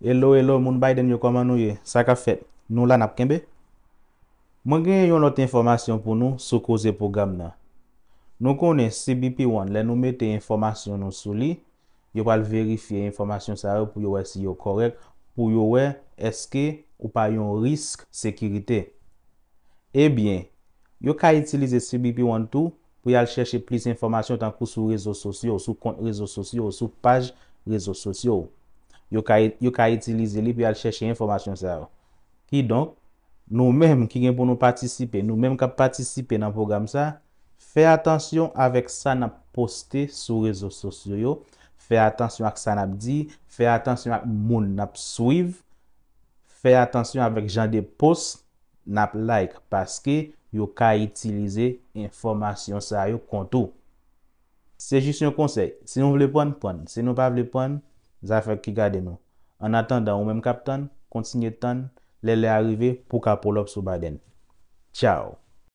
Hello, moun Biden yo comment nou ye? Ça qu'a fait? Nous la nap kembe? Mwen gen yon lot informasyon pou nou sou koze program nan. Nou konen CBP1, le nou mette informasyon nou sou li, yo pal verifiye informasyon sa yo pou yo wè si yo korek, pou yo wè eske ou pa yon risk sekirite. Ebyen, yo ka itilize CBP1 tou pou yal chèche plis informasyon tankou sou rezo sosyo, sou kont rezo sosyo, sou page rezo sosyo. Yo ka itilize li pou yal chèche informasyon sa yo. Ki donk, nou menm ki gen pou nou participe, nou menm ka participe nan program sa, fè atensyon avèk sa nap poste sou rezo sosyo yo, fè atensyon ak sa nap di, fè atensyon ak moun nap suiv, fè atensyon avèk jan de post nap like, paske yo ka itilize informasyon sa yo kontou. Se jist yon konsey, se nou vle pon, se nou pa vle pon, zafèk ki gade nou. An attendant ou menm kap ton, kontinye ton, le arrive pou ka pull up sou Biden. Ciao.